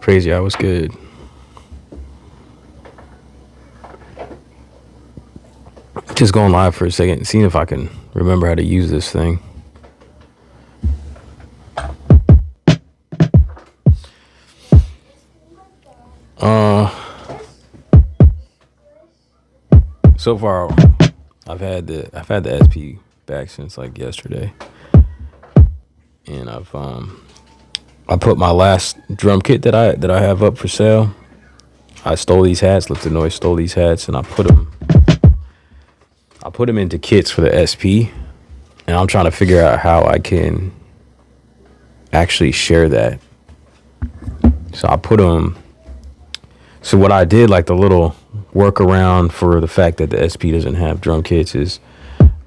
Crazy, I was good. Just going live for a second, seeing if I can remember how to use this thing. So far, I've had the SP back since like yesterday, and I put my last drum kit that I have up for sale. I stole these hats. Lifted Noise stole these hats, and I put them into kits for the SP, and I'm trying to figure out how I can actually share that. So I put them. So what I did, like the little workaround for the fact that the SP doesn't have drum kits, is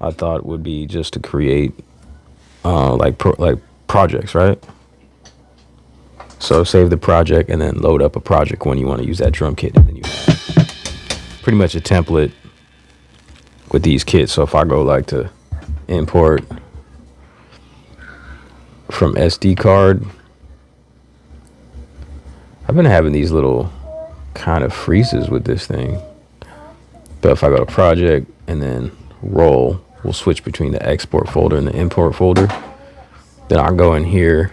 I thought would be just to create like projects, right? So save the project and then load up a project when you want to use that drum kit, and then you have pretty much a template with these kits. So if I go like to import from SD card, I've been having these little kind of freezes with this thing. But if I go to project and then roll, we'll switch between the export folder and the import folder. Then I'll go in here.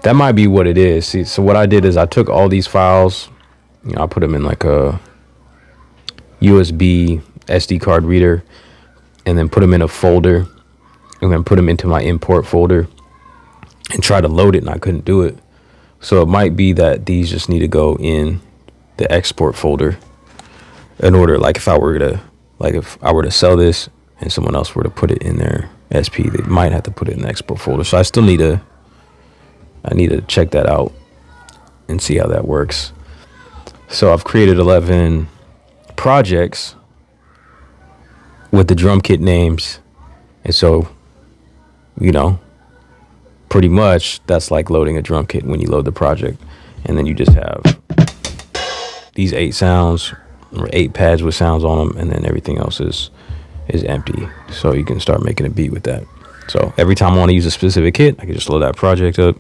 That might be what it is. See, so what I did is I took all these files, I put them in like a USB SD card reader, and then put them in a folder, and then put them into my import folder and try to load it, and I couldn't do it. So it might be that these just need to go in the export folder in order, like if I were to sell this and someone else were to put it in their SP, they might have to put it in the export folder. So I still need to check that out and see how that works. So I've created 11 projects with the drum kit names, and so pretty much that's like loading a drum kit when you load the project, and then you just have these 8 sounds or 8 pads with sounds on them, and then everything else is empty. So you can start making a beat with that. So every time I want to use a specific kit, I can just load that project up,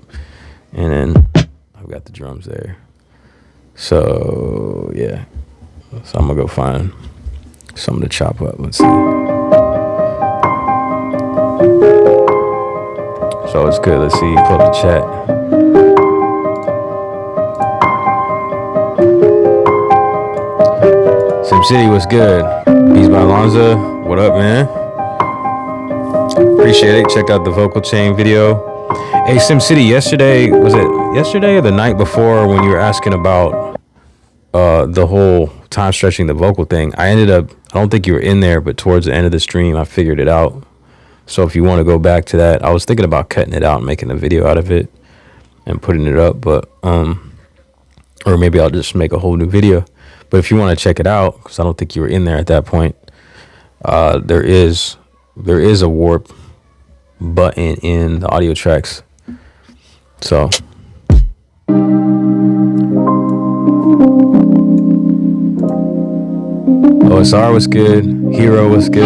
and then I've got the drums there. So yeah, so I'm gonna go find something to chop up. Let's see. So it's good. Let's see. Pull up the chat. SimCity, what's good? Beats by Alonza, what up, man? Appreciate it. Check out the vocal chain video. Hey, SimCity, was it yesterday or the night before when you were asking about the whole time stretching the vocal thing? I don't think you were in there, but towards the end of the stream, I figured it out. So if you want to go back to that, I was thinking about cutting it out and making a video out of it and putting it up, but or maybe I'll just make a whole new video. But if you want to check it out, because I don't think you were in there at that point, there is a warp button in the audio tracks. So OSR was good. Hero was good.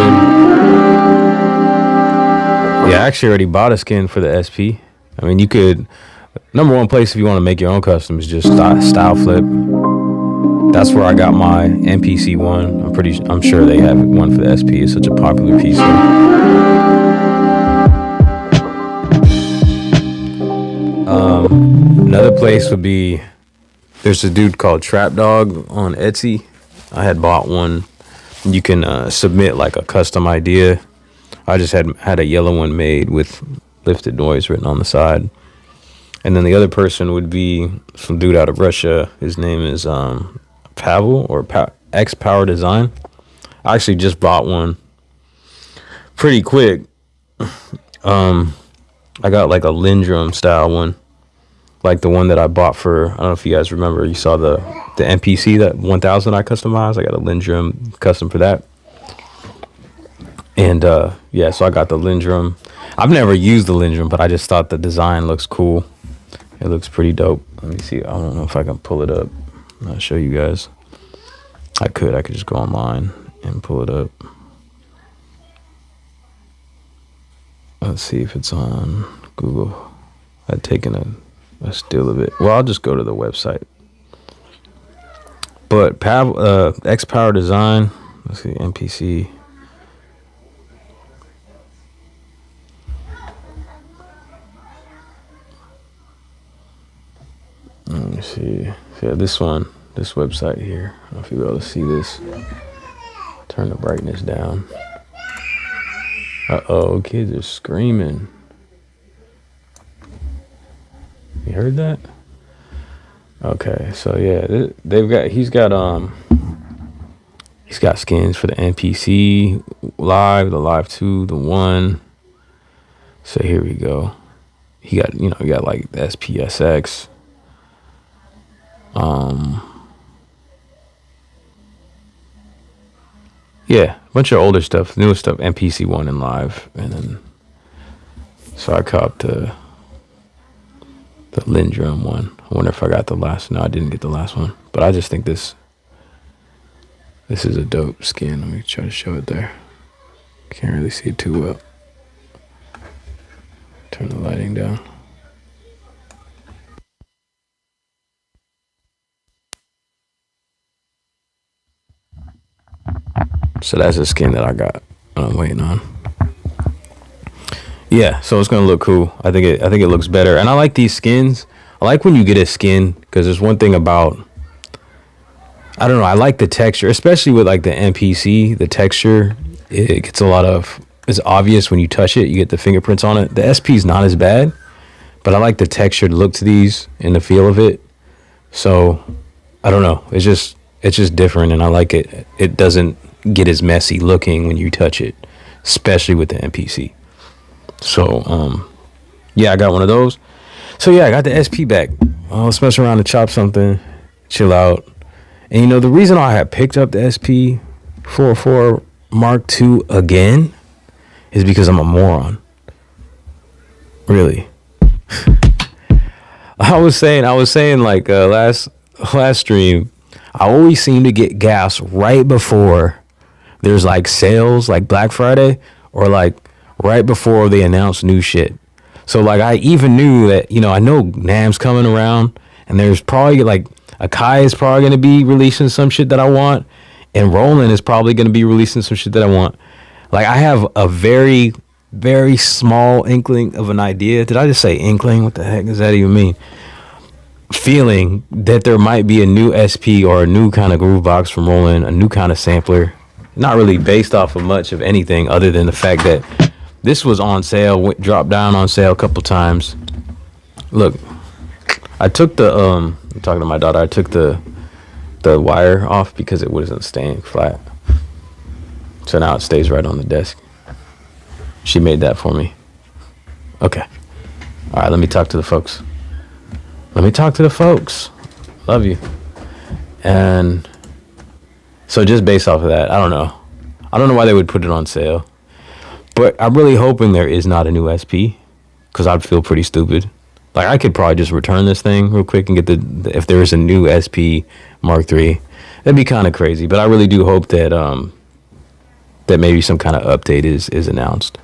Yeah, I actually already bought a skin for the SP. I mean, you could, number one place if you want to make your own custom is just Style Flip. That's where I got my MPC one. I'm sure they have one for the SP. It's such a popular piece. Another place would be, there's a dude called Trap Dog on Etsy. I had bought one. You can submit like a custom idea. I just had a yellow one made with Lifted Noise written on the side. And then the other person would be some dude out of Russia. His name is Pavel or X Power Design. I actually just bought one pretty quick. I got like a Lindrum style one, like the one that I bought for, I don't know if you guys remember, you saw the MPC, that 1000 I customized. I got a Lindrum custom for that. And yeah, so I got the Lindrum. I've never used the Lindrum, but I just thought the design looks cool. It looks pretty dope. Let me see. I don't know if I can pull it up. I'll show you guys. I could just go online and pull it up. Let's see if it's on Google. I'd taken a Let's deal with it. Well, I'll just go to the website. But X Power Design. Let's see, MPC. Let me see. Yeah, this one, this website here. I don't know if you'll be able to see this. Turn the brightness down. Uh-oh, kids are screaming. You heard that? Okay, so yeah, he's got skins for the NPC Live, the Live 2, the 1. So here we go. He got like the SPSX. Yeah, a bunch of older stuff, newer stuff, NPC 1 and Live, and then so I copped the Lindrum one. I wonder if I got the last. No, I didn't get the last one, but I just think this is a dope skin. Let me try to show it there. Can't really see it too well. Turn the lighting down. So that's a skin that I got. I'm waiting on. Yeah, so it's gonna look cool. I think it looks better, and I like these skins. I like when you get a skin because there's one thing about, I don't know, I like the texture, especially with like the NPC. The texture, it gets it's obvious when you touch it. You get the fingerprints on it. The SP is not as bad, but I like the textured look to these and the feel of it. So I don't know. It's just different, and I like it. It doesn't get as messy looking when you touch it, especially with the NPC. So yeah, I got one of those. So yeah, I got the SP back. Let's mess around and chop something, chill out. And you know, the reason I had picked up the SP44 Mark II again is because I'm a moron. Really. I was saying like last stream, I always seem to get gas right before there's like sales, like Black Friday, or like right before they announce new shit. So like I even knew that, you know, I know NAMM's coming around, and there's probably like Akai is probably going to be releasing some shit that I want, and Roland is probably going to be releasing some shit that I want. Like I have a very, very small inkling of an idea. Did I just say inkling? What the heck does that even mean? Feeling that there might be a new SP or a new kind of groove box from Roland, a new kind of sampler. Not really based off of much of anything other than the fact that this was on sale, dropped down on sale a couple times. Look, I took the I'm talking to my daughter. I took the wire off because it wasn't staying flat. So now it stays right on the desk. She made that for me. Okay. All right, let me talk to the folks. Love you. And so just based off of that, I don't know why they would put it on sale. But I'm really hoping there is not a new SP, because I'd feel pretty stupid. Like I could probably just return this thing real quick and get if there is a new SP Mark III, that'd be kind of crazy. But I really do hope that that maybe some kind of update is announced.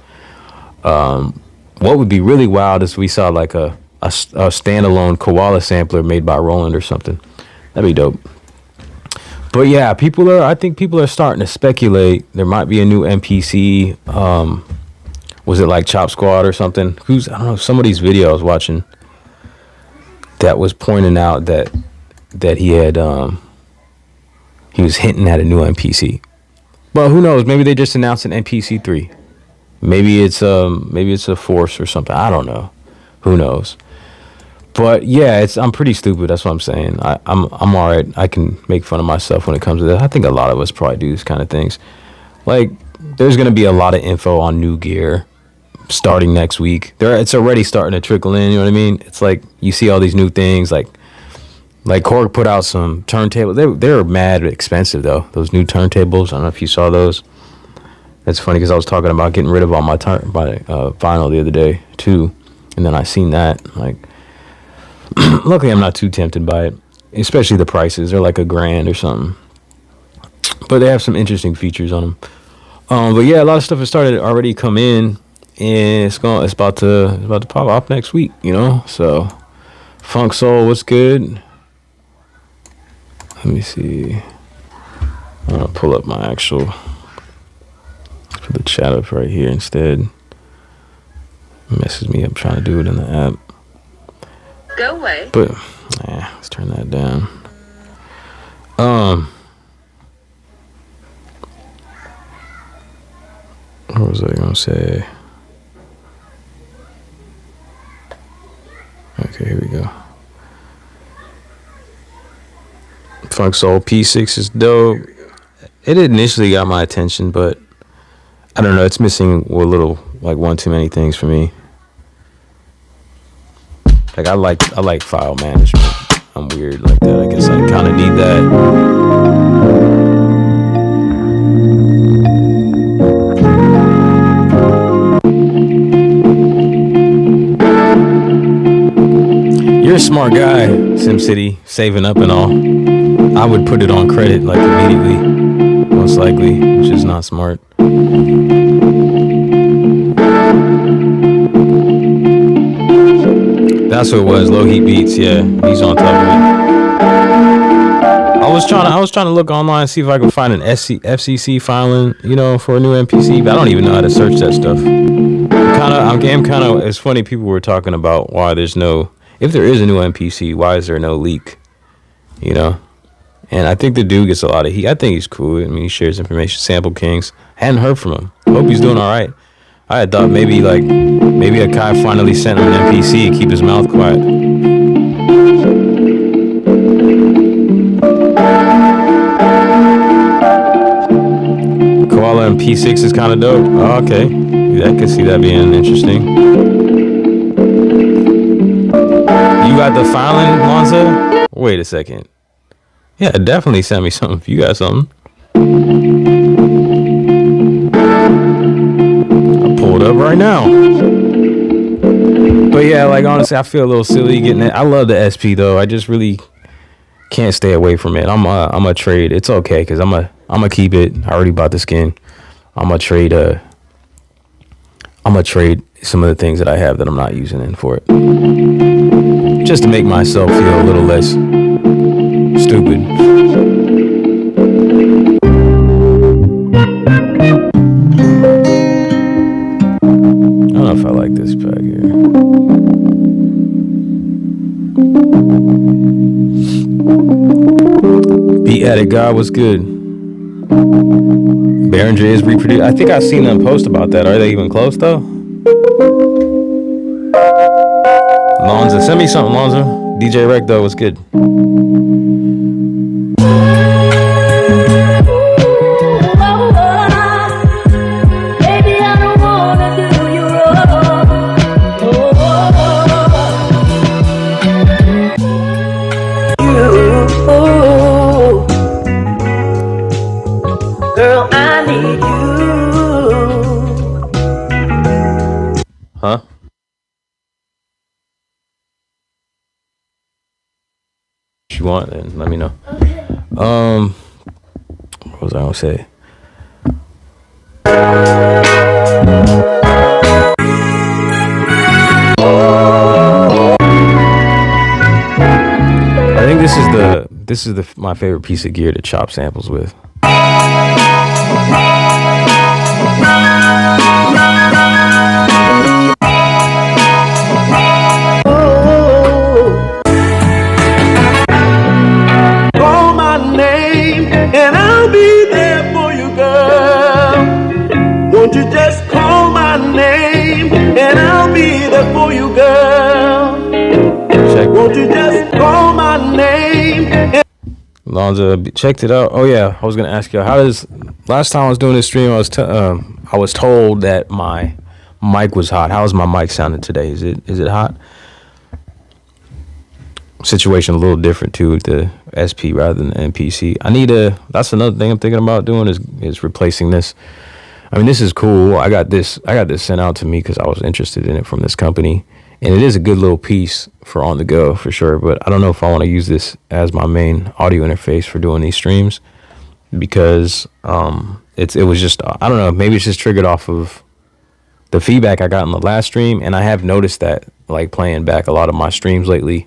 What would be really wild is we saw like a standalone koala sampler made by Roland or something. That'd be dope. But yeah, I think people are starting to speculate there might be a new MPC. Was it like Chop Squad or something? I don't know, somebody's video I was watching that was pointing out that he had he was hinting at a new MPC. But who knows? Maybe they just announced an MPC 3. Maybe it's a Force or something. I don't know. Who knows? But yeah, I'm pretty stupid. That's what I'm saying. I'm all right. I can make fun of myself when it comes to that. I think a lot of us probably do these kind of things. Like, there's going to be a lot of info on new gear starting next week. It's already starting to trickle in. You know what I mean? It's like you see all these new things. Like Korg put out some turntables. They're mad expensive though. Those new turntables. I don't know if you saw those. It's funny because I was talking about getting rid of all my vinyl the other day too, and then I seen that like. Luckily, I'm not too tempted by it, especially the prices. They're like $1,000 or something, but they have some interesting features on them. But yeah, a lot of stuff has started to already come in, and it's about to pop off next week. You know, so Funk Soul, what's good? Let me see. I'm gonna pull up my actual, put the chat up right here instead. It messes me up trying to do it in the app. Go away. But let's turn that down. What was I gonna say? Okay, here we go. Funk Soul P6 is dope. It initially got my attention, but I don't know. It's missing a little, like one too many things for me. Like I like file management. I'm weird like that. I guess I kind of need that. You're a smart guy, SimCity, saving up and all. I would put it on credit like immediately, most likely, which is not smart. That's what it was. Low Heat Beats. Yeah, he's on top of it. I was trying to look online, see if I could find an FCC filing, you know, for a new MPC, but I don't even know how to search that stuff. It's funny. People were talking about why there's no, if there is a new MPC, why is there no leak? You know, and I think the dude gets a lot of heat. I think he's cool. I mean, he shares information. Sample Kings. Hadn't heard from him. Hope he's doing all right. I had thought maybe a guy finally sent him an MPC to keep his mouth quiet. Koala and P6 is kind of dope. Oh, okay. I can see that being interesting. You got the filing, Lonzo? Wait a second. Yeah, definitely send me something if you got something. I'll pull it up right now. But yeah, like honestly, I feel a little silly getting it. I love the SP though. I just really can't stay away from it. I'm a trade. It's okay because I'm a keep it. I already bought the skin. I'm a trade some of the things that I have that I'm not using in for it. Just to make myself feel a little less stupid. I don't know if I like this pack here. Beat Addict God was good. Baron J is reproduced. I think I've seen them post about that. Are they even close though? Lonzo, send me something, Lonzo. DJ Rec though was good. Girl, I need you. Huh? If you want, then let me know. Okay. What was I gonna say? I think this is my favorite piece of gear to chop samples with. Call my name and I'll be there for you, girl. Won't you just call my name and I'll be there for you, girl. Won't you just call my name? Lonzo checked it out. Oh yeah, I was gonna ask you last time I was doing this stream, I was told that my mic was hot. How's my mic sounding today? Is it hot? Situation a little different too with the SP rather than the MPC. That's another thing I'm thinking about doing is replacing this. I mean, this is cool. I got this sent out to me because I was interested in it from this company. And it is a good little piece for on the go for sure. But I don't know if I want to use this as my main audio interface for doing these streams because it was just, I don't know, maybe it's just triggered off of the feedback I got in the last stream. And I have noticed that like playing back a lot of my streams lately,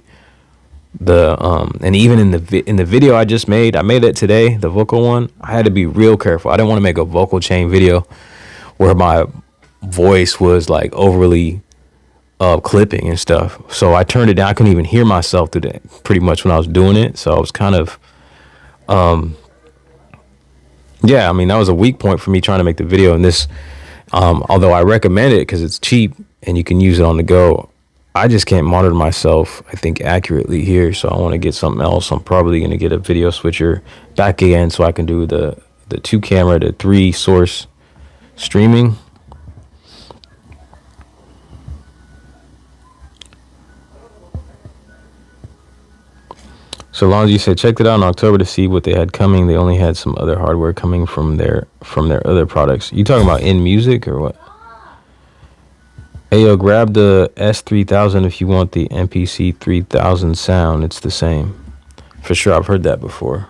And even in the video I just made, I made it today, the vocal one. I had to be real careful. I didn't want to make a vocal chain video where my voice was like overly clipping and stuff. So I turned it down. I couldn't even hear myself through that pretty much when I was doing it. So I was kind of yeah, I mean, that was a weak point for me trying to make the video. And this, although I recommend it because it's cheap and you can use it on the go, I just can't monitor myself, I think, accurately here. So I want to get something else. I'm probably going to get a video switcher back again so I can do the 2-camera to 3 source streaming. So Lonzy said, checked it out in October to see what they had coming. They only had some other hardware coming from their other products. You talking about in music or what? Hey, yo, grab the S3000 if you want the MPC 3000 sound. It's the same. For sure, I've heard that before.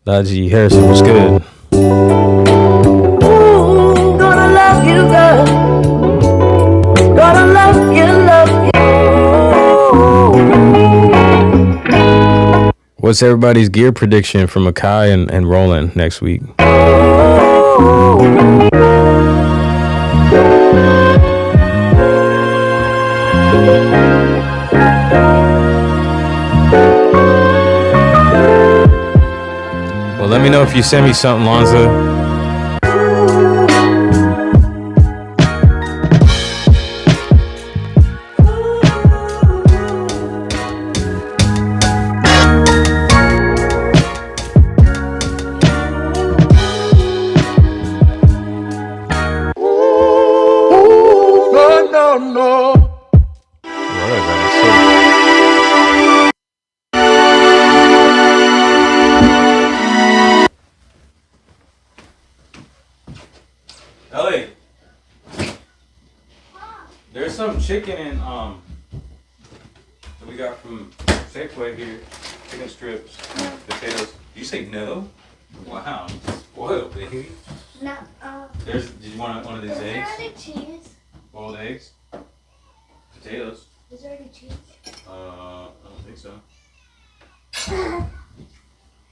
Najee Harrison was good. Ooh, gonna love you, girl. Gonna love you. What's everybody's gear prediction for MKII and Roland next week? Well, let me know if you send me something, Lonza. Ellie, there's some chicken and that we got from Safeway here. Chicken strips, potatoes. Did you say no? Wow, spoiled, baby. No. Did you want one of these Is there eggs? any cheese? Boiled eggs, potatoes. Is there any cheese? I don't think so.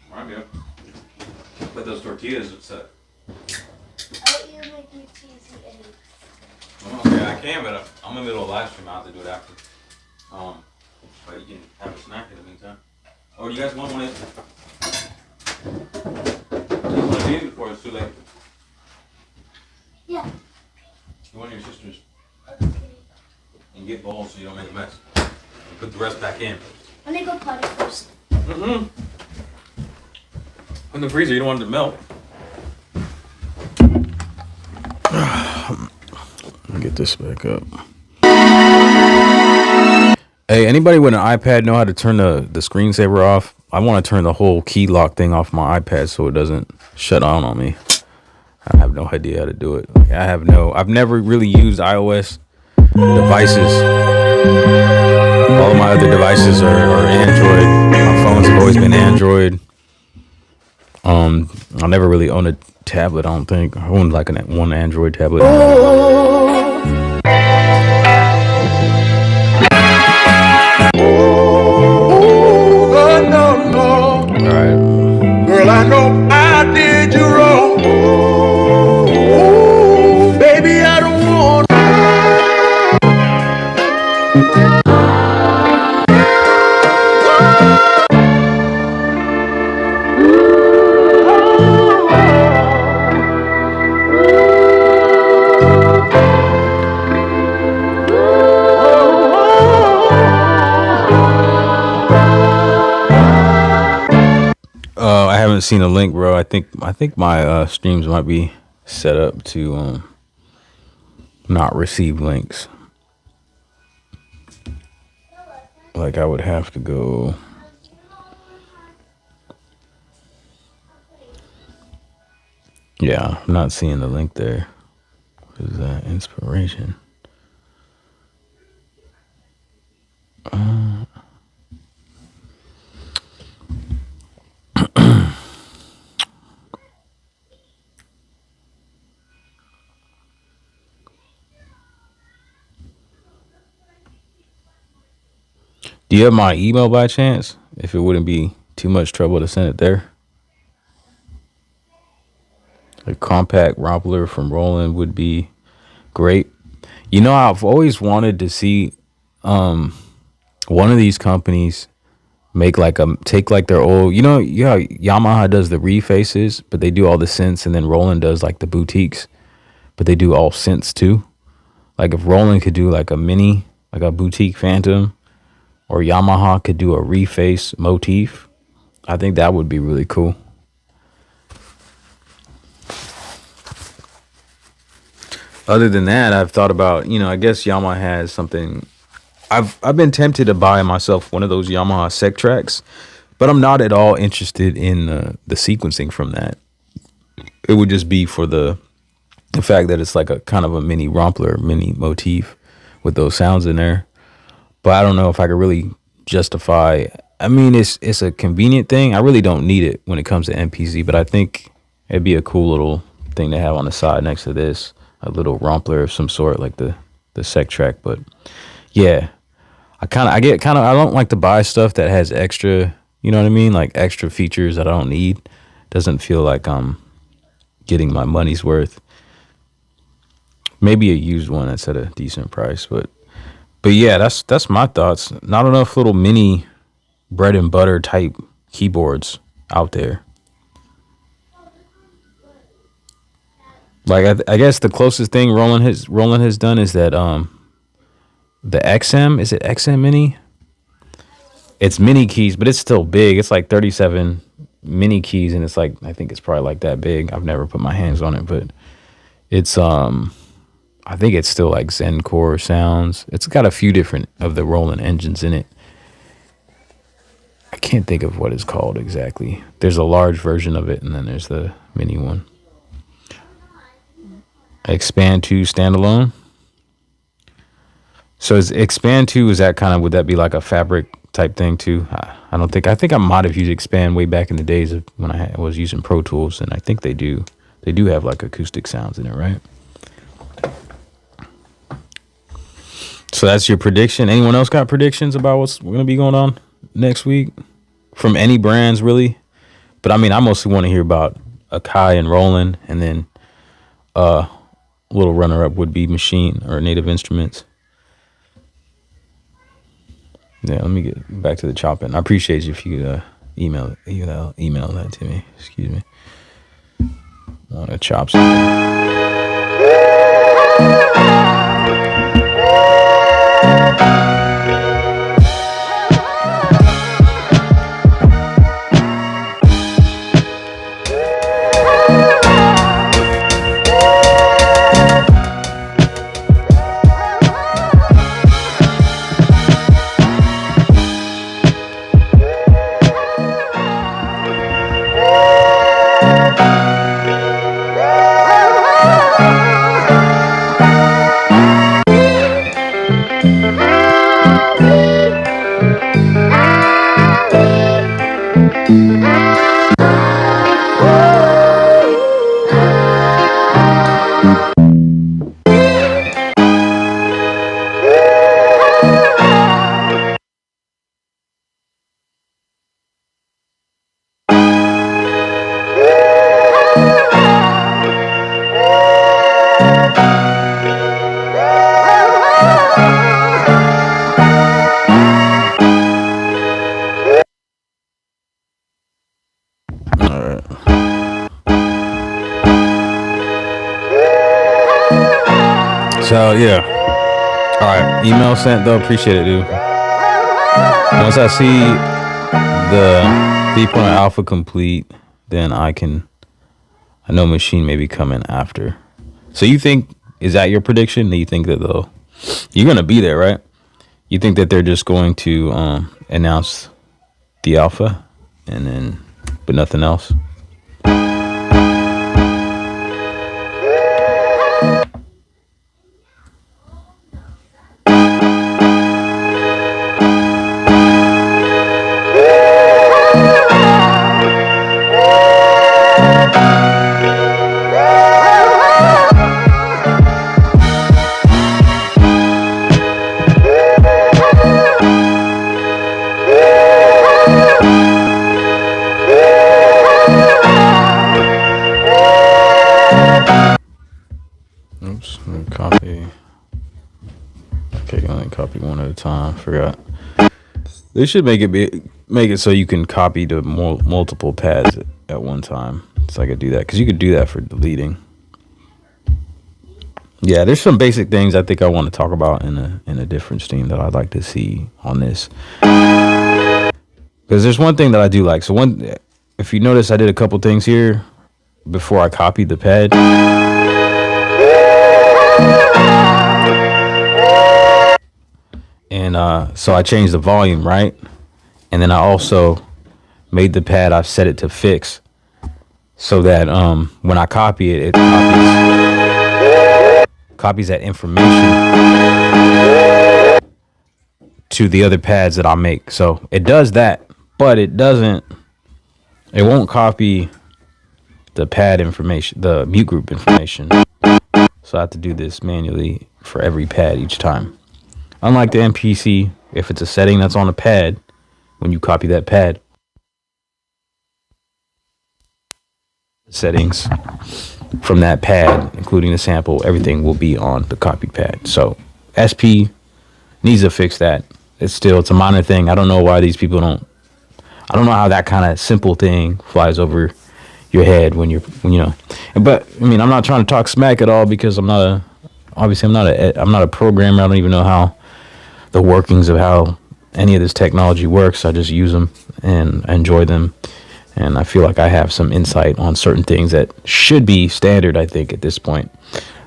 Might be. But those tortillas upset. Oh, you make me cheesy eggs. Oh, okay, I can, but I'm in the middle of live stream. I'll have to do it after. But you can have a snack in the meantime. Oh, do you guys want one of these before it's too late? Yeah. You want your sisters? Okay. And get bowls so you don't make a mess. And put the rest back in. Let me go potty first. Mm-hmm. In the freezer, you don't want it to melt. Get this back up. Hey, anybody with an iPad know how to turn the screensaver off? I want to turn the whole key lock thing off my iPad so it doesn't shut down on me. I have no idea how to do it. I've never really used iOS devices. All of my other devices are Android. My phones have always been Android. I never really owned a tablet, I don't think. I owned like one Android tablet. Alright. seen a link, bro. I think my streams might be set up to not receive links. Like I would have to go. Yeah, I'm not seeing the link there. What is that? Inspiration. Do you have my email by chance? If it wouldn't be too much trouble to send it there. A compact Rompler from Roland would be great. You know, I've always wanted to see one of these companies make like take like their old, yeah, Yamaha does the refaces, but they do all the synths, and then Roland does like the boutiques, but they do all synths too. Like if Roland could do like a mini, like a boutique Phantom, or Yamaha could do a reface motif, I think that would be really cool. Other than that, I've thought about, I guess Yamaha has something. I've been tempted to buy myself one of those Yamaha SmplTreks, but I'm not at all interested in the sequencing from that. It would just be for the fact that it's like a kind of a mini Rompler, mini motif with those sounds in there. But I don't know if I could really justify. I mean, it's a convenient thing. I really don't need it when it comes to MPC, but I think it'd be a cool little thing to have on the side next to this, a little Rompler of some sort, like the SmplTrek. But yeah, I don't like to buy stuff that has extra, you know what I mean, like extra features that I don't need. Doesn't feel like I'm getting my money's worth. Maybe a used one that's at a decent price, but yeah, that's my thoughts. Not enough little mini bread and butter type keyboards out there. Like I guess the closest thing Roland has done is that the XM, is it XM Mini? It's mini keys, but it's still big. It's like 37 mini keys, and it's like, I think it's probably like that big. I've never put my hands on it, but it's I think it's still like Zen Core sounds. It's got a few different of the Roland engines in it. I can't think of what it's called exactly. There's a large version of it, and then there's the mini one. Expand 2 standalone. So is Expand 2, is that kind of, would that be like a fabric type thing too? I think I might have used Expand way back in the days of when I was using Pro Tools, and I think they do have like acoustic sounds in it, right? So that's your prediction. Anyone else got predictions about what's going to be going on next week from any brands really? But I mean, I mostly want to hear about MKII and Roland, and then little runner up would be Machine or Native Instruments. Yeah, let me get back to the chopping. I appreciate you if you could email that to me. Excuse me. I want to chop something. So yeah, all right, email sent though. Appreciate it, dude. Once I see the 3.0 alpha complete, then I know Machine may be coming after. So you think, is that your prediction? Do you think that you're going to be there, right? You think that they're just going to announce the alpha and then, but nothing else? Oops, let me copy. Okay, only copy one at a time. Forgot. They should make it so you can copy to multiple pads at one time. So I could do that, because you could do that for deleting. Yeah, there's some basic things I think I want to talk about in a different stream that I'd like to see on this. Because there's one thing that I do like. So if you notice, I did a couple things here before I copied the pad. And so I changed the volume, right? And then I also made the pad, I've set it to fix, so that when I copy it, it copies that information to the other pads that I make. So it does that, but it won't copy the pad information, the mute group information. So I have to do this manually for every pad each time. Unlike the MPC, if it's a setting that's on a pad, when you copy that pad, settings from that pad, including the sample, everything will be on the copied pad. So SP needs to fix that. It's a minor thing. I don't know why these people I don't know how that kind of simple thing flies over your head when you know. But I mean, I'm not trying to talk smack at all, because I'm not a programmer. I don't even know how the workings of how any of this technology works. I just use them and enjoy them, and I feel like I have some insight on certain things that should be standard, I think, at this point.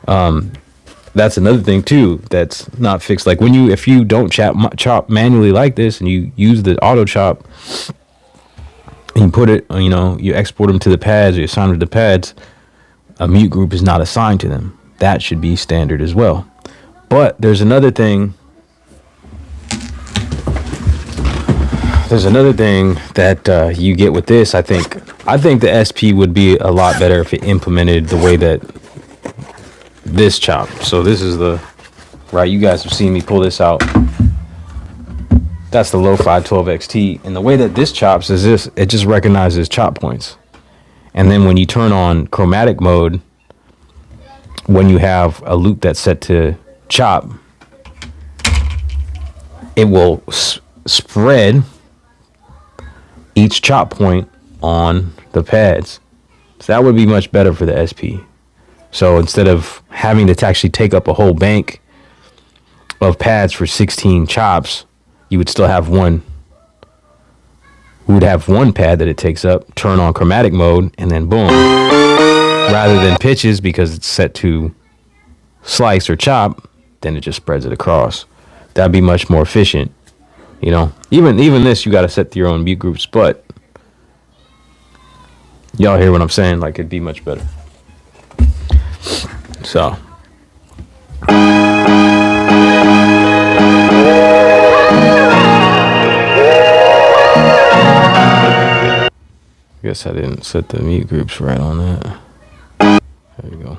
That's another thing too that's not fixed. Like if you don't chop manually like this, and you use the auto chop and you put it, you export them to the pads, or you assign them to the pads, a mute group is not assigned to them. That should be standard as well. But there's another thing. That you get with this. I think the SP would be a lot better if it implemented the way that this chop. So this is right. You guys have seen me pull this out. That's the Lo-Fi 12XT. And the way that this chops is this. It just recognizes chop points. And then when you turn on chromatic mode, when you have a loop that's set to chop, it will spread each chop point on the pads. So that would be much better for the SP. So instead of having to actually take up a whole bank of pads for 16 chops, you would still have one. We would have one pad that it takes up, turn on chromatic mode, and then boom. Rather than pitches, because it's set to slice or chop, then it just spreads it across. That'd be much more efficient. Even this, you got to set your own mute groups, but y'all hear what I'm saying? Like, it'd be much better. So I guess I didn't set the mute groups right on that. There you go.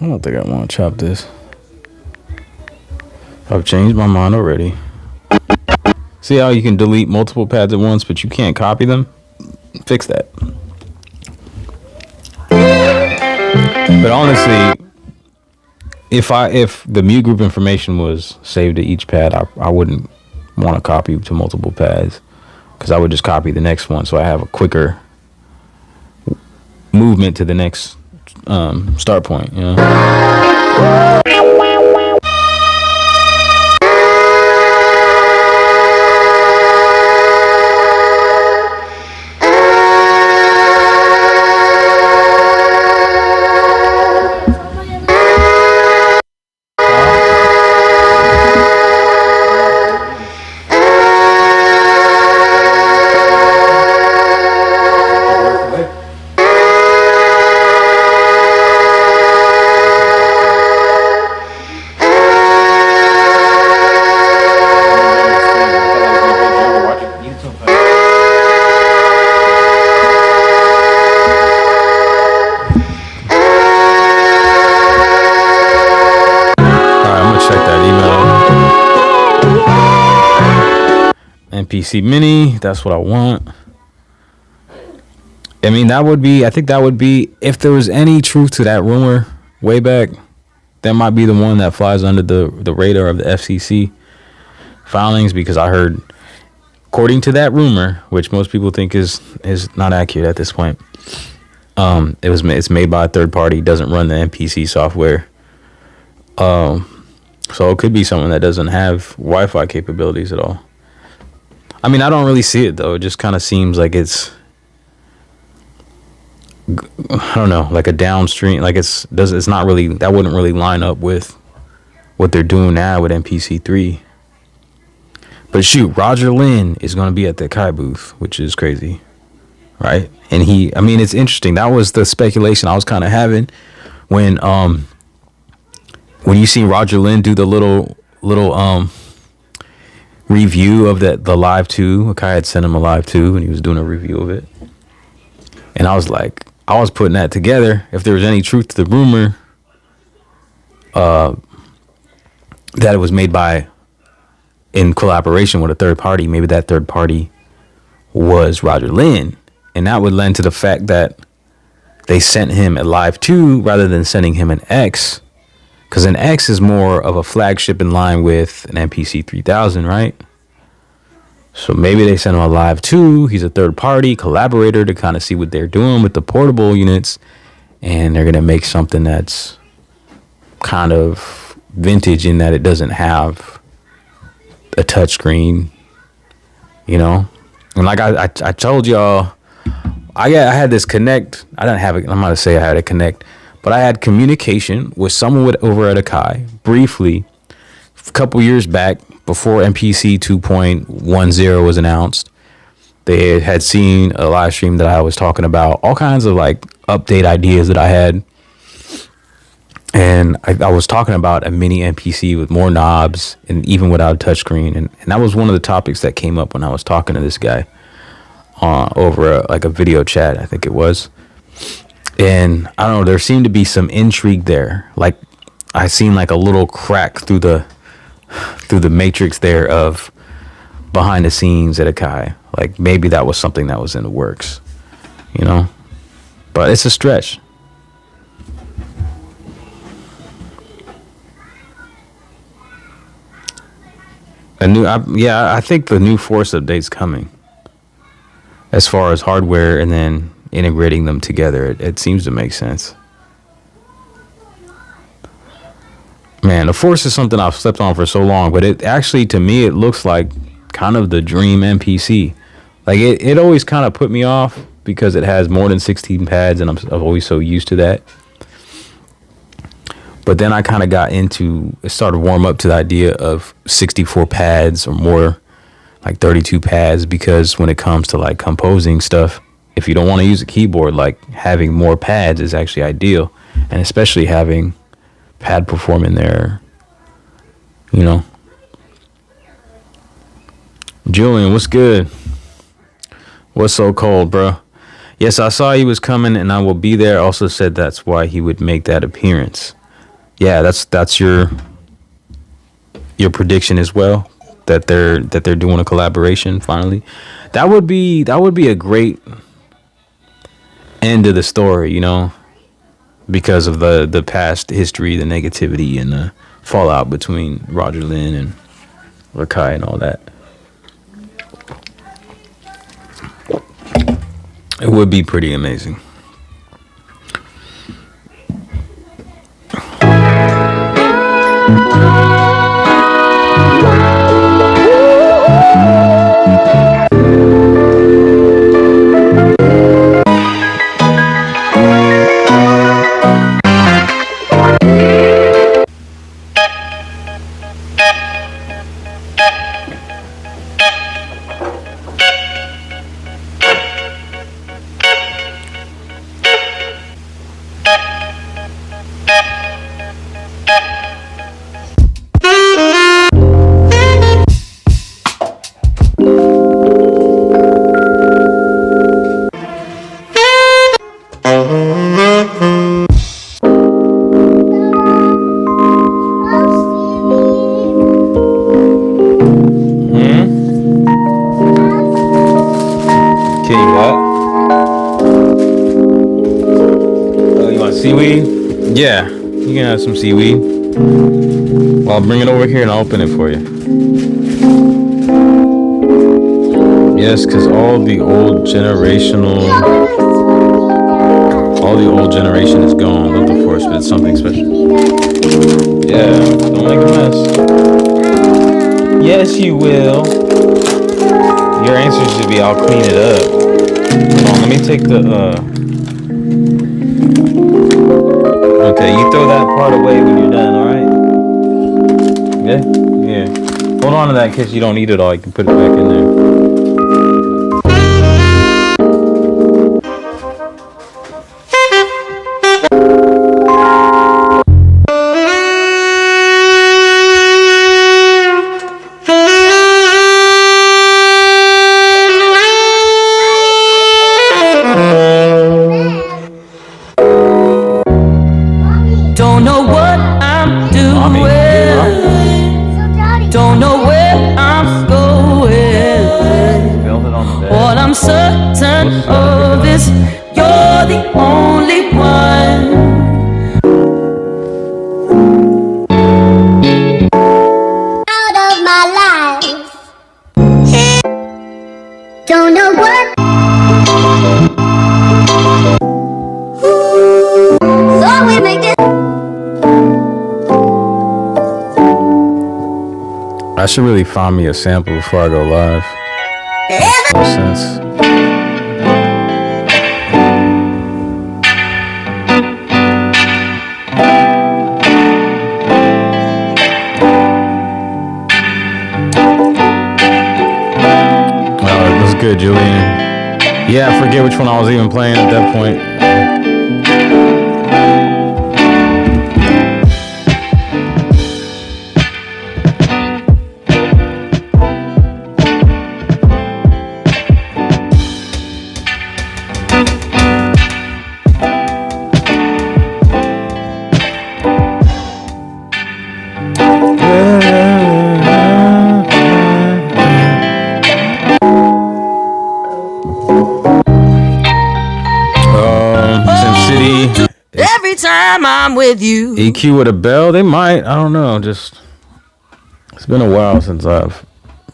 I don't think I want to chop this. I've changed my mind already. See how you can delete multiple pads at once, but you can't copy them? Fix that. But honestly, if the mute group information was saved to each pad, I wouldn't want to copy to multiple pads, because I would just copy the next one so I have a quicker movement to the next start point, you know. MPC Mini, that's what I want. I mean, I think that would be, if there was any truth to that rumor way back, that might be the one that flies under the radar of the FCC filings, because I heard, according to that rumor, which most people think is not accurate at this point, it's made by a third party, doesn't run the MPC software. So it could be someone that doesn't have Wi-Fi capabilities at all. I mean, I don't really see it though. It just kind of seems like it's, I don't know, like a downstream, like it's not really, that wouldn't really line up with what they're doing now with MPC3. But shoot, Roger Lynn is going to be at the Kai booth, which is crazy, right? And I mean, it's interesting. That was the speculation I was kind of having when you see Roger Lynn do the little review of the Live 2. Kai had sent him a Live 2 and he was doing a review of it. And I was like, I was putting that together. If there was any truth to the rumor that it was made in collaboration with a third party, maybe that third party was Roger Lynn. And that would lend to the fact that they sent him a Live 2 rather than sending him an X. Because an X is more of a flagship in line with an MPC 3000, right? So maybe they sent him a Live 2. He's a third party collaborator to kind of see what they're doing with the portable units. And they're going to make something that's kind of vintage in that it doesn't have a touchscreen, you know? And like I told y'all, I had this connect. I didn't have it. I'm going to say I had a connect. But I had communication with someone over at Akai briefly a couple years back before MPC 2.10 was announced. They had seen a live stream that I was talking about, all kinds of like update ideas that I had. And I was talking about a mini MPC with more knobs and even without a touchscreen. And that was one of the topics that came up when I was talking to this guy over a video chat, I think it was. And I don't know, there seemed to be some intrigue there. Like I seen like a little crack through the matrix there of behind the scenes at Akai. Like maybe that was something that was in the works, you know? But it's a stretch. I think the new Force update's coming. As far as hardware and then integrating them together, it seems to make sense. Man, the Force is something I've slept on for so long, but it actually, to me, it looks like kind of the dream MPC. Like it always kind of put me off because it has more than 16 pads, and I'm always so used to that. But then I kind of started to warm up to the idea of 64 pads or more, like 32 pads, because when it comes to like composing stuff, if you don't want to use a keyboard, like having more pads is actually ideal, and especially having pad perform in there, you know. Julian, what's good? What's so cold, bro? Yes, I saw he was coming and I will be there. Also said that's why he would make that appearance. Yeah, that's your prediction as well, that they're doing a collaboration finally. That would be a great end of the story, you know. because of the past history, the negativity, and the fallout between Roger Lynn and Lakai and all that. It would be pretty amazing. Seaweed? Yeah, you can have some seaweed. Well, I'll bring it over here and I'll open it for you. Yes, because all the old generation is gone. Love the force, but it's something special. Yeah, don't make a mess. Yes, you will. Your answer should be, I'll clean it up. Hold on, let me take the, okay, you throw that part away when you're done, alright? Yeah? Yeah. Hold on to that in case you don't need it all. You can put it back in there. Don't know what I'm doing. Don't know where I'm going. All I'm certain of is you're the only one. Out of my life. Don't know what. So we make it. I should really find me a sample before I go live. Makes no sense. It was good, Julian. Yeah, I forget which one I was even playing at that point. Every time I'm with you. EQ with a bell? They might. I don't know. Just, it's been a while since I've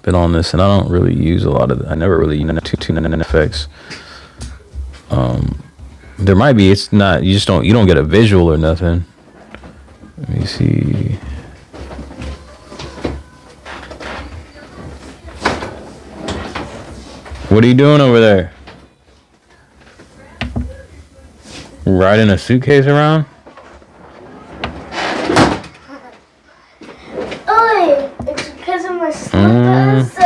been on this, and I don't really use a lot of. I never really tune in effects. There might be. It's not. You just don't. You don't get a visual or nothing. Let me see. What are you doing over there? Riding a suitcase around? Oh, it's because of my slippers.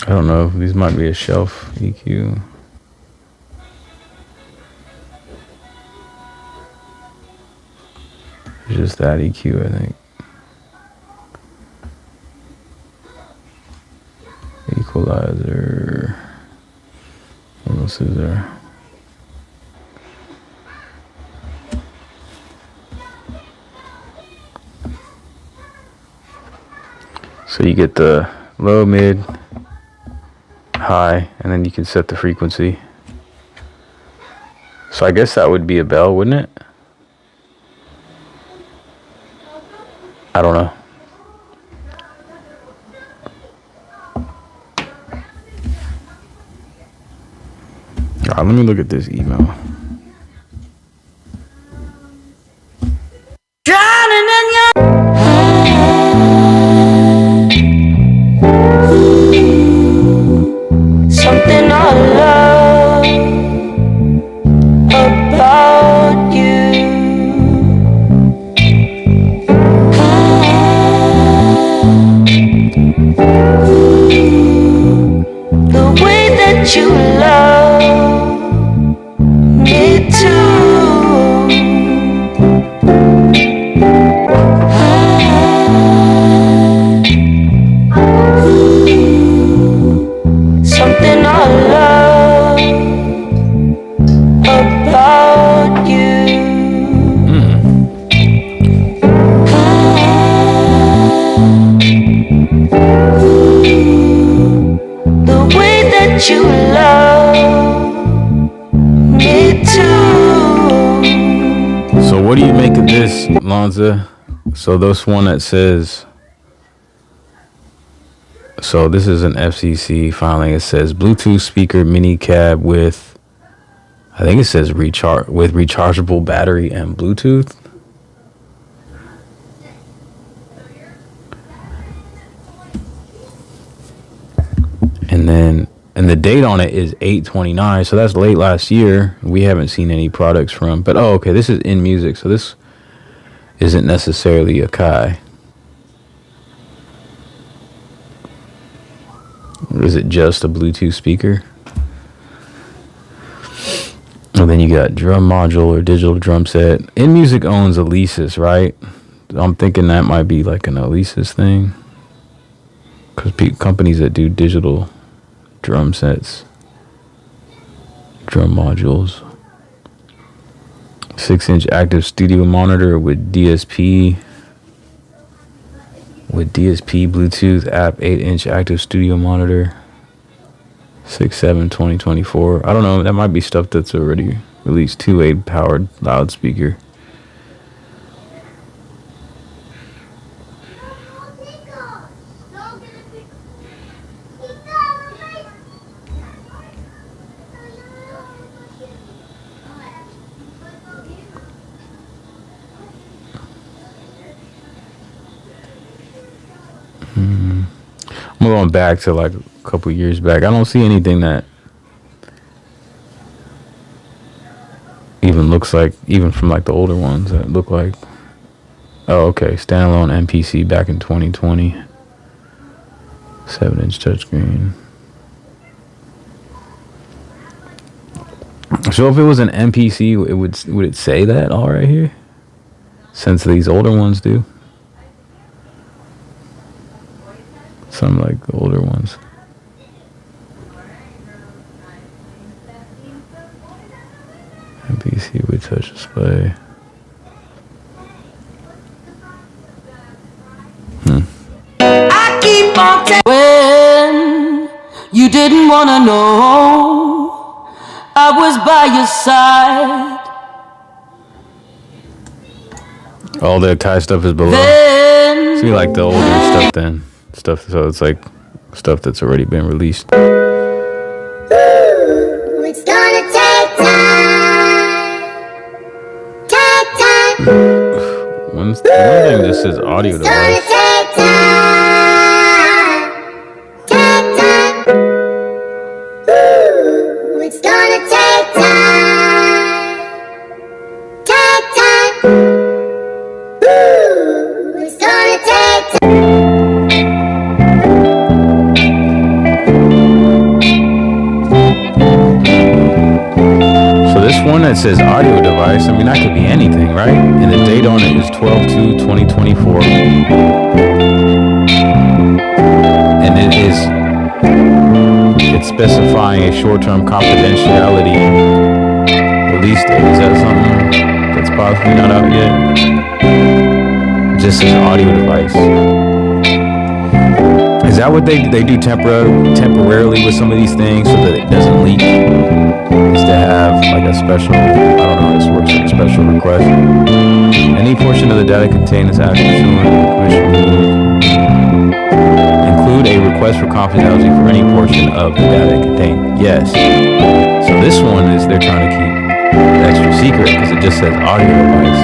I don't know. These might be a shelf EQ. It's just that EQ, I think. Equalizer. What else is there? So you get the low, mid, high, and then you can set the frequency. So I guess that would be a bell, wouldn't it? I don't know. All right, let me look at this email. Drowning in your something I love about you. The way that you love me too. Something I love about you. The way that you love me too. So what do you make of this, Lonza? So this one that says, so this is an FCC filing. It says Bluetooth speaker mini cab with, I think it says rechargeable battery and Bluetooth. And the date on it is 8/29, so that's late last year. We haven't seen any products from, but oh, okay, this is in music, so this isn't necessarily a Kai. Or is it just a Bluetooth speaker? And then you got drum module or digital drum set. In Music owns Alesis, right? I'm thinking that might be like an Alesis thing, because companies that do digital drum sets, drum modules. 6-inch active studio monitor with DSP. Bluetooth app, 8-inch active studio monitor. 6/7/2024. I don't know. That might be stuff that's already released. 2.8 powered loudspeaker. I'm going back to like a couple years back. I don't see anything that even looks like, even from like the older ones that look like, oh, okay, standalone MPC back in 2020. 7-inch touchscreen. So if it was an MPC, would it say that all right here? Since these older ones do. Some like the older ones. MPC with touch display. I keep on when you didn't wanna know I was by your side. All the Kai stuff is below. Then See, like the older stuff then. Stuff, so it's like stuff that's already been released. It's gonna take time. Take time. One thing this is audio It's gonna device. take time. Take time. Ooh, it's gonna take time. Take time. Ooh, it's gonna take time. So this one that says audio device, I mean, that could be anything, right? And the date on it is 12/2/2024. And it's specifying a short-term confidentiality release date. Is that something that's possibly not out yet? It just says audio device. Is that what they do temporarily with some of these things so that it doesn't leak? Is to have like a special, I don't know how this works, like a special request. Any portion of the data contained is action include a request for confidentiality for any portion of the data contained. Yes. So this one is they're trying to keep the extra secret because it just says audio device.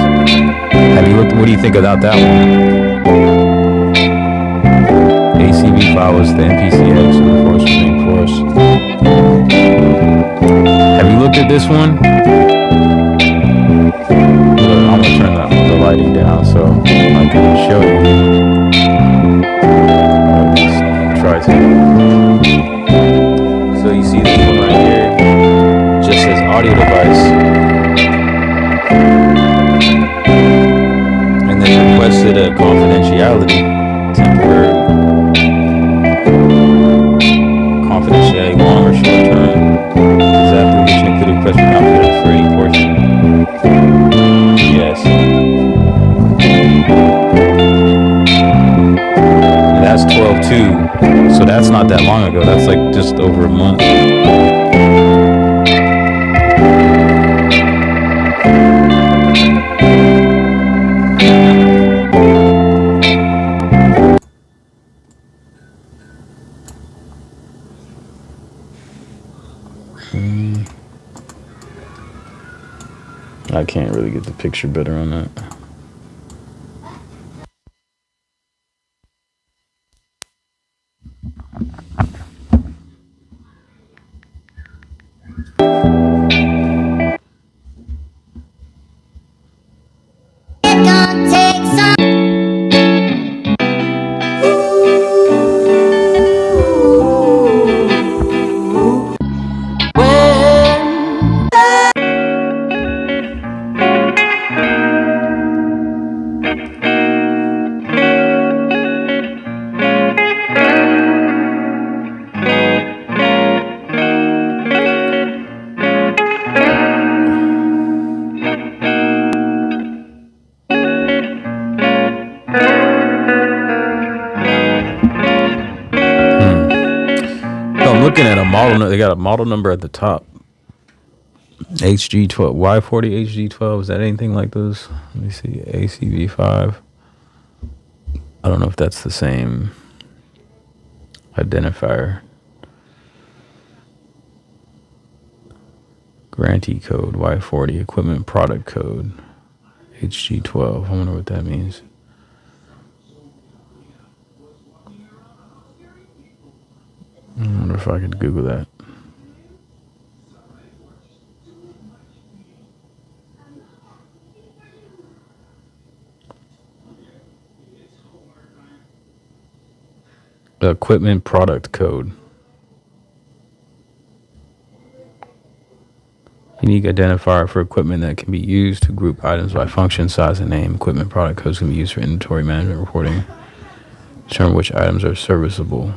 Have you looked? What do you think about that one? ACV file was the MPCX and the force main force. Have you looked at this one? I'm gonna turn the lighting down so I can show you. Let's try to. So you see this one right here? Just says audio device. And then requested a confidentiality temporary. Confidentiality long or short term. This application included request for confidentiality for any portion. Yes. And that's 12/2. So that's not that long ago. That's like just over a month. I can't really get the picture better on that. Looking at a model, they got a model number at the top. HG12, Y40 HG12. Is that anything like those? Let me see. ACV5. I don't know if that's the same identifier. Grantee code Y40 equipment product code HG12. I wonder what that means. I wonder if I could Google that. Equipment product code. Unique identifier for equipment that can be used to group items by function, size, and name. Equipment product codes can be used for inventory management reporting. Determine which items are serviceable.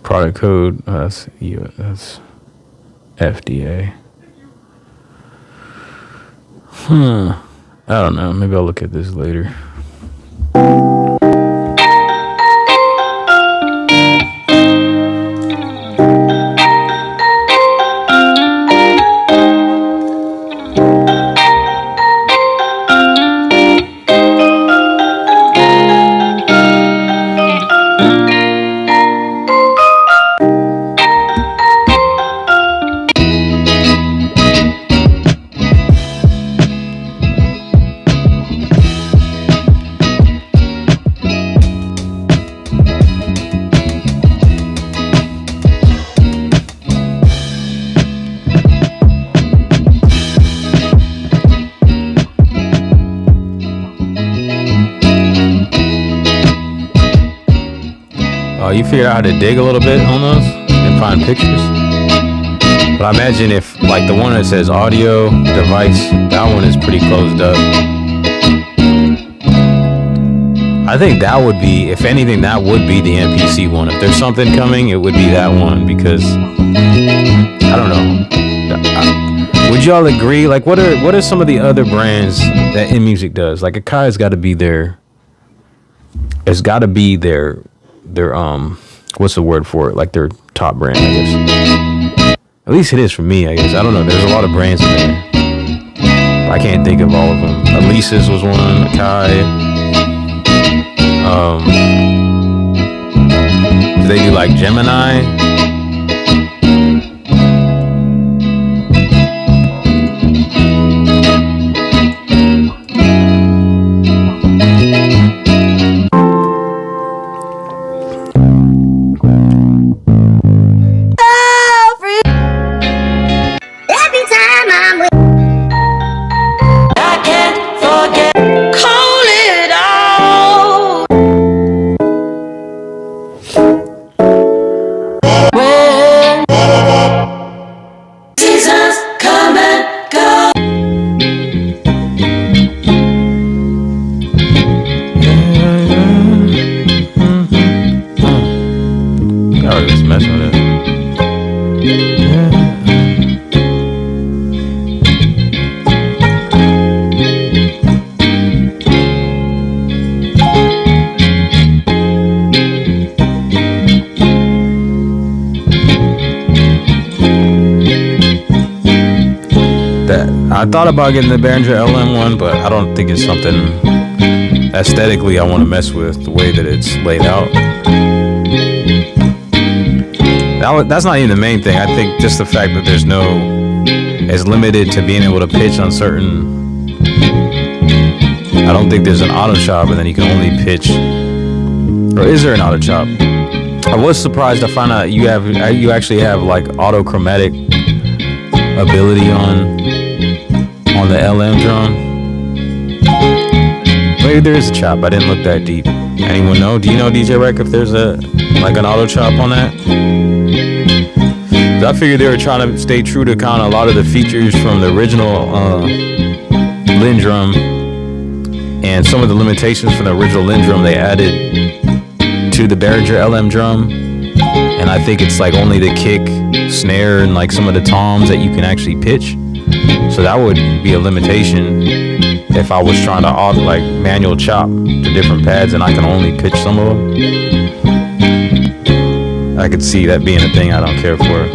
Product code, that's FDA. I don't know. Maybe I'll look at this later. You figured out how to dig a little bit on those and find pictures? But I imagine if like the one that says audio device, that one is pretty closed up. I think that would be, if anything, that would be the MPC one. If there's something coming, it would be that one, because I don't know. Would y'all agree? Like, what are some of the other brands that InMusic does? Like, Akai's got to be their. It's got to be their what's the word for it? Like their top brand, I guess. At least it is for me, I guess. I don't know. There's a lot of brands in there. I can't think of all of them. Elisa's was one. Akai. Do they do like Gemini? I thought about getting the Behringer LM one, but I don't think it's something aesthetically I want to mess with, the way that it's laid out. That's not even the main thing. I think just the fact that there's it's limited to being able to pitch on certain. I don't think there's an auto chop and then you can only pitch. Or is there an auto chop? I was surprised to find out you actually have like autochromatic ability on the LM drum. Maybe there is a chop. I didn't look that deep. Anyone know? Do you know, DJ Rec, if there's an auto chop on that? I figured they were trying to stay true to kind of a lot of the features from the original Lindrum, and some of the limitations from the original Lindrum they added to the Behringer LM drum. And I think it's like only the kick, snare, and like some of the toms that you can actually pitch. So that would be a limitation if I was trying to like manual chop to different pads and I can only pitch some of them. I could see that being a thing I don't care for.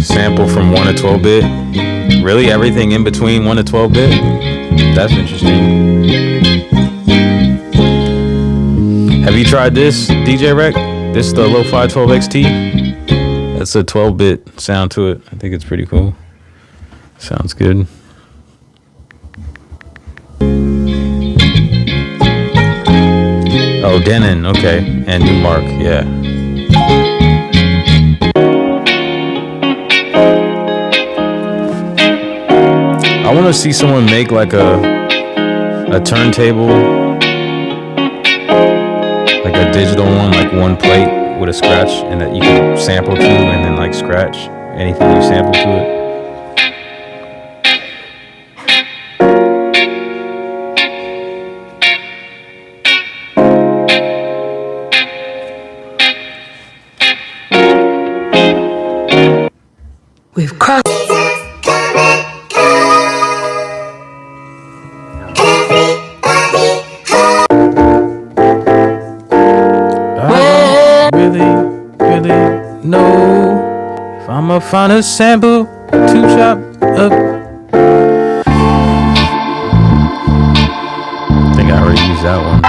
Sample from 1 to 12-bit. Really? Everything in between 1 to 12-bit? That's interesting. Have you tried this, DJ Rec? This is the Lo-Fi 12XT. That's a 12-bit sound to it. I think it's pretty cool. Sounds good. Oh, Denon, okay. And Newmark, yeah. I want to see someone make like a turntable, like a digital one, like one plate with a scratch, and that you can sample to and then like scratch anything you sample to it. We've crossed. I'ma find a sample to chop up. I think I already used that one.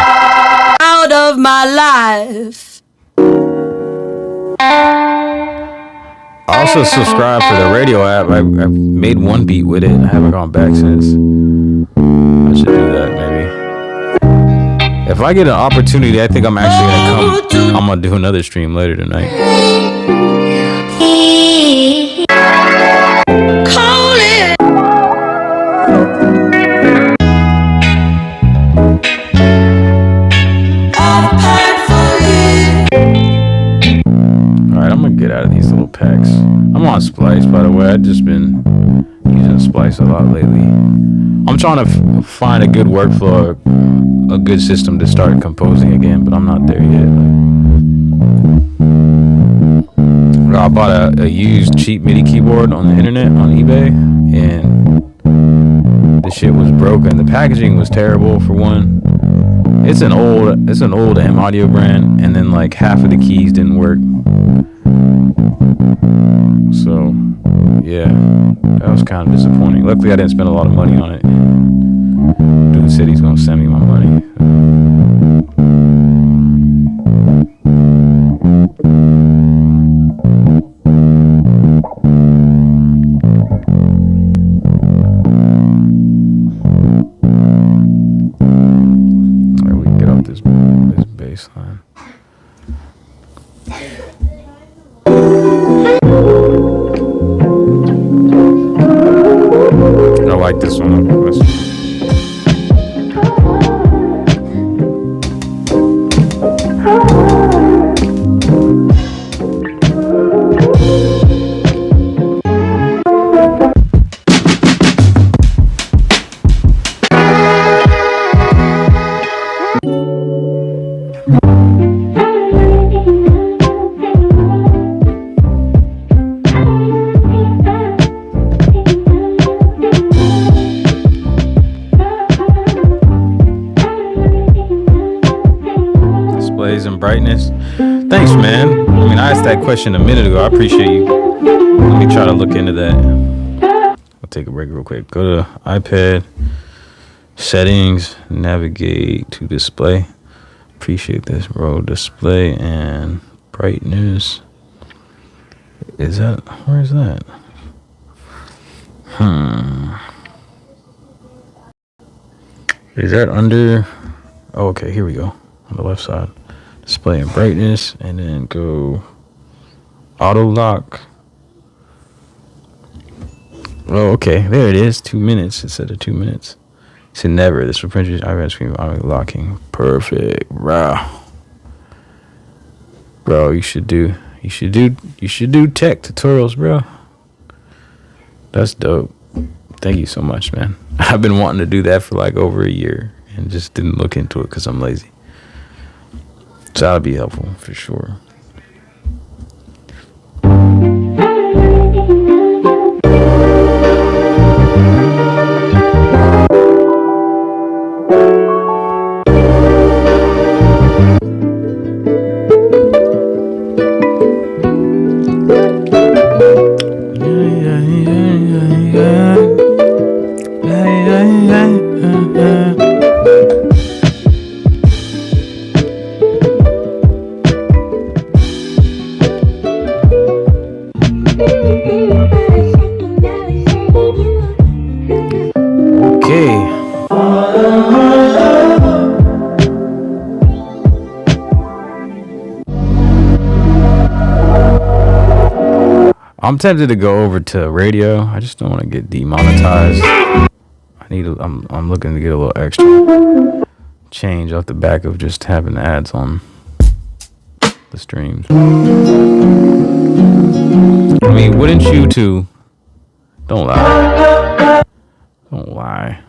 Out of my life. I also subscribe for the radio app. I've made one beat with it. I haven't gone back since. I should do that maybe. If I get an opportunity, I think I'm actually I'm gonna do another stream later tonight. these little packs. I'm on Splice, by the way. I've just been using Splice a lot lately. I'm trying to find a good workflow, a good system to start composing again, but I'm not there yet. I bought a used cheap MIDI keyboard on the internet on eBay, and the shit was broken. The packaging was terrible for one. It's an old M Audio brand, and then like half of the keys didn't work. So yeah, that was kind of disappointing. Luckily I didn't spend a lot of money on it. Dude said he's gonna send me my money. I like this one. And brightness. Thanks, man. I mean, I asked that question a minute ago. I appreciate you. Let me try to look into that. I'll take a break real quick. Go to iPad, settings, navigate to display. Appreciate this, bro. Display and brightness. Is that, where is that? Is that under? Oh, okay, here we go. On the left side. Display and brightness, and then go auto lock. Oh, okay, there it is. 2 minutes instead of 2 minutes. It said never. This will print your iPad screen auto locking. Perfect, bro. Bro, you should do tech tutorials, bro. That's dope. Thank you so much, man. I've been wanting to do that for like over a year and just didn't look into it because I'm lazy. So that'll be helpful for sure. I'm tempted to go over to radio. I just don't want to get demonetized. I'm looking to get a little extra change off the back of just having ads on the streams. I mean, wouldn't you too? Don't lie. Don't lie.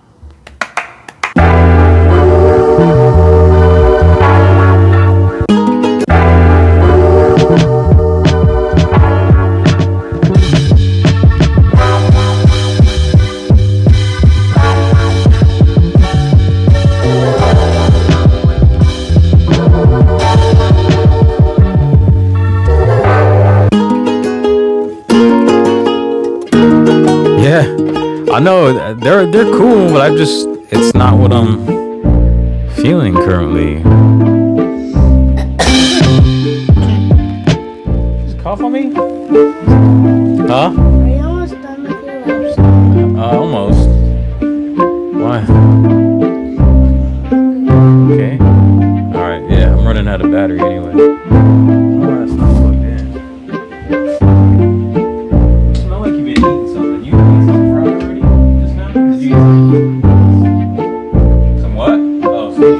I know they're cool, but it's not what I'm feeling currently. Just cough on me? Huh? Are you almost done with your laps? Almost. Why? Okay. Alright, yeah, I'm running out of battery anyway. Oh, that's not plugged in. You smell like you've been eating something. You eat something fried already? Just now? Did you eat some what? Oh, some weed.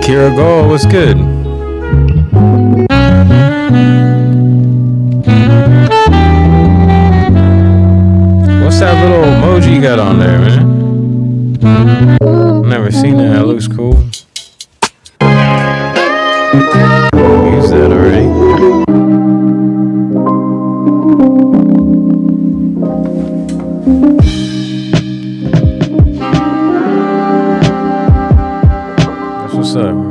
Kira Gold, what's good? What's that little emoji you got on there, man? Never seen that. That looks cool. Use that already. That's what's up, bro.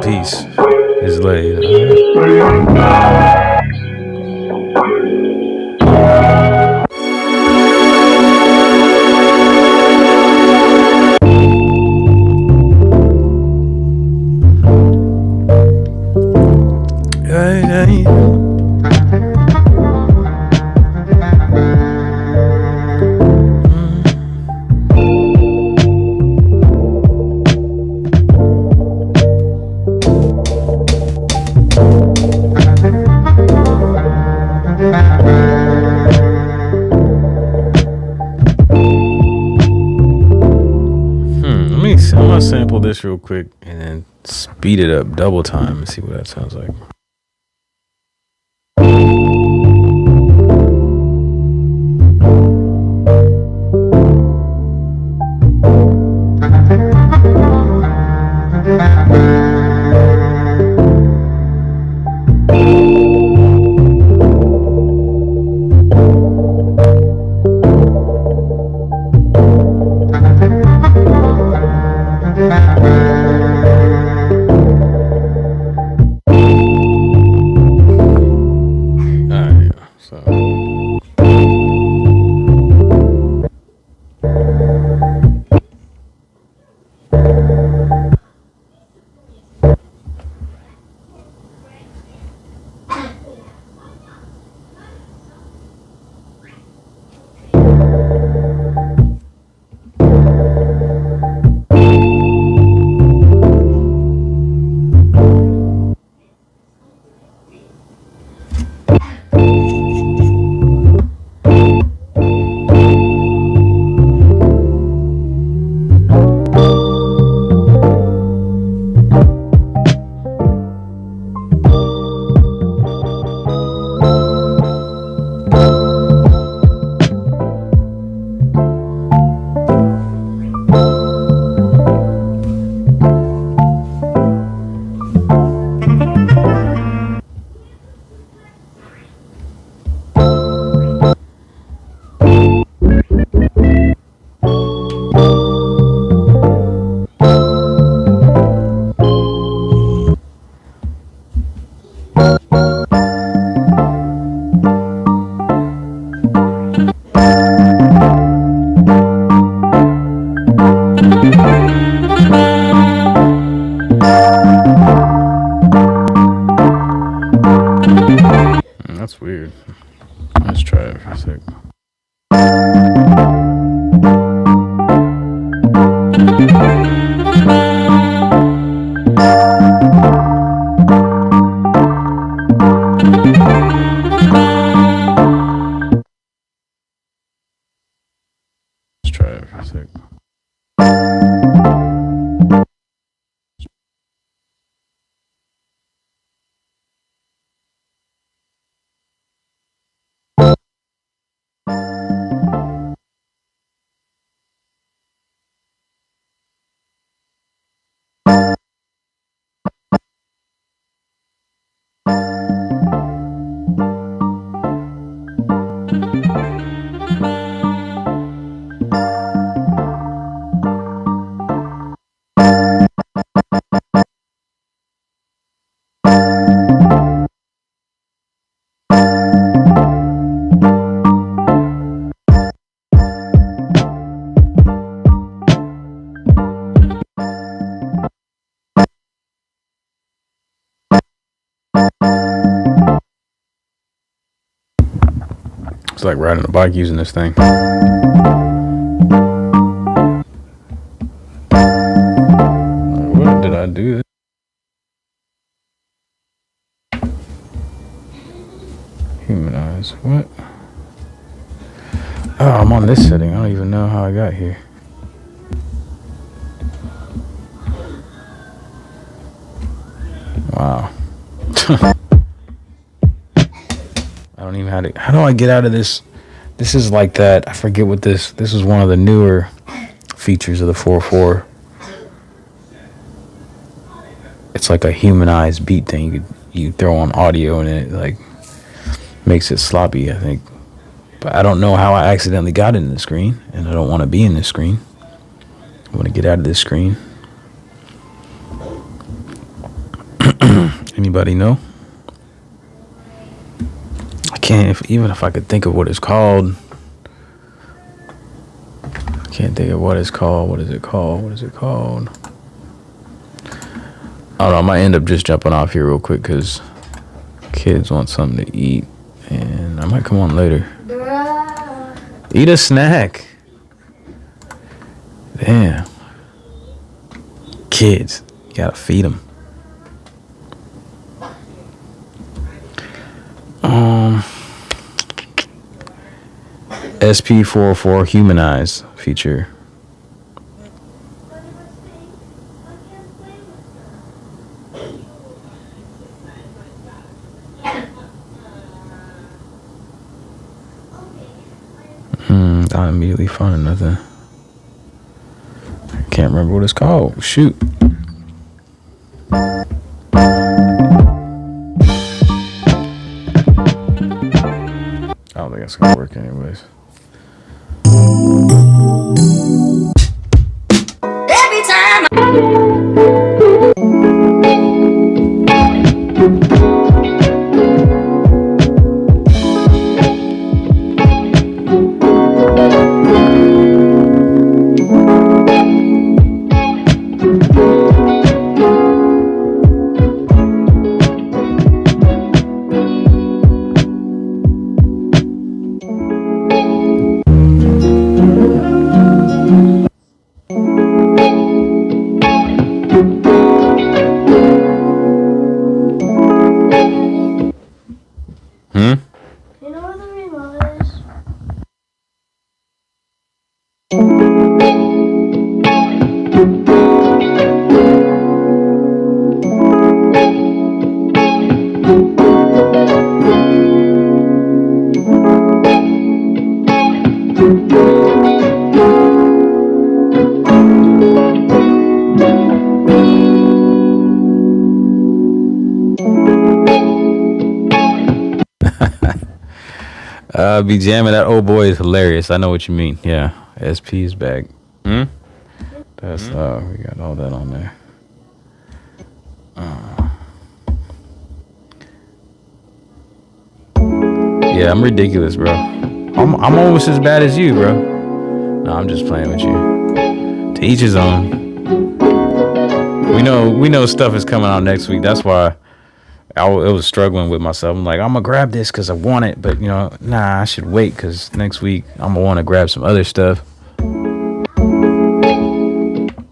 Piece is laid. I'm gonna sample this real quick and then speed it up double time and see what that sounds like. That's weird. Let's try it for a sec. Let's try it for a sec. It's like riding a bike using this thing. What did I do? Humanize. What? Oh, I'm on this setting. I don't even know how I got here. Wow. I don't even how do I get out of this? This is like that. I forget what this is one of the newer features of the 4.4. It's like a humanized beat thing. You throw on audio and it like makes it sloppy, I think. But I don't know how I accidentally got in the screen, and I don't want to be in this screen. I want to get out of this screen. Anybody know? I can't, even if I could think of what it's called. I can't think of what it's called. What is it called? What is it called? I don't know. I might end up just jumping off here real quick because kids want something to eat, and I might come on later. Eat a snack. Damn. Kids, you gotta feed them. SP404 humanize feature. I immediately found nothing. I can't remember what it's called. Shoot. I don't think it's gonna work anyways. Every time. You know where the remote is? Be jamming that old boy is hilarious. I know what you mean. Yeah, SP is back. That's we got all that on there. Yeah, I'm ridiculous, bro. I'm almost as bad as you, bro. No, I'm just playing with you. To each his own. We know stuff is coming out next week. That's why I was struggling with myself. I'm like, I'm gonna grab this because I want it, but I should wait because next week I'm gonna want to grab some other stuff.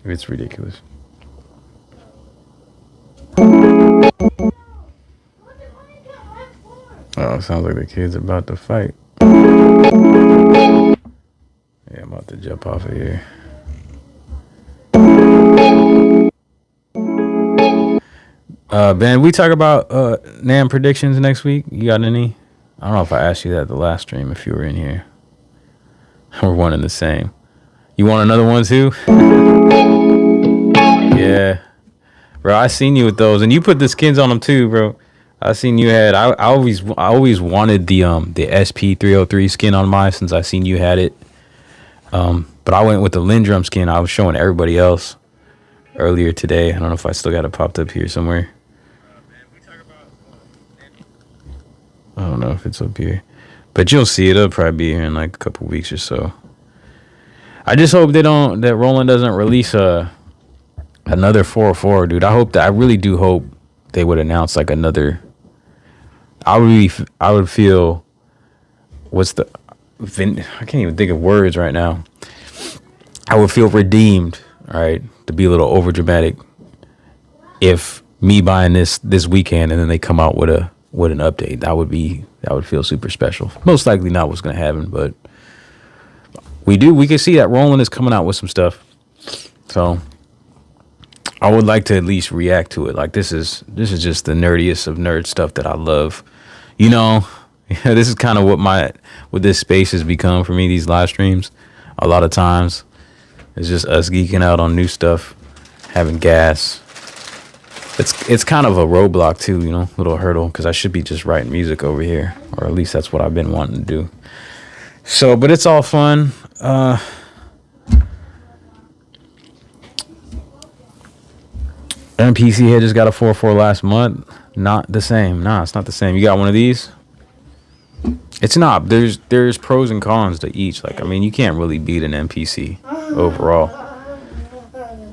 It's ridiculous. Oh, it sounds like the kids are about to fight. Yeah, I'm about to jump off of here. Ben, we talk about NAMM predictions next week. You got any? I don't know if I asked you that at the last stream if you were in here. We're one and the same. You want another one too? Yeah. Bro, I seen you with those, and you put the skins on them too, bro. I seen you had. I always wanted the SP303 skin on mine since I seen you had it. But I went with the Lindrum skin. I was showing everybody else earlier today. I don't know if I still got it popped up here somewhere. I don't know if it's up here, but you'll see it. It'll probably be here in like a couple weeks or so. I just hope that Roland doesn't release another 404, dude. I really do hope they would announce like another. I would feel, what's the I can't even think of words right now. I would feel redeemed, all right, to be a little over dramatic if me buying this weekend and then they come out with an update. That would feel super special. Most likely not what's gonna happen, but we can see that Roland is coming out with some stuff. So I would like to at least react to it. Like this is just the nerdiest of nerd stuff that I love. You know, this is kind of what this space has become for me, these live streams. A lot of times it's just us geeking out on new stuff, having gas. It's kind of a roadblock too, you know, little hurdle, because I should be just writing music over here, or at least that's what I've been wanting to do. So, but it's all fun. MPC had just got a 4.4 last month. Not the same. Nah, it's not the same. You got one of these? It's not. There's pros and cons to each. Like, I mean, you can't really beat an MPC overall.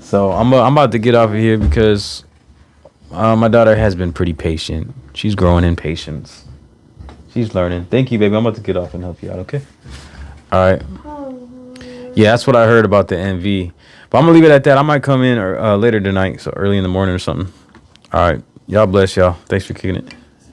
So I'm about to get off of here because my daughter has been pretty patient. She's growing in patience. She's learning. Thank you, baby. I'm about to get off and help you out, okay? All right. Yeah, that's what I heard about the MV. But I'm going to leave it at that. I might come in later tonight, so early in the morning or something. All right. Y'all bless y'all. Thanks for kicking it.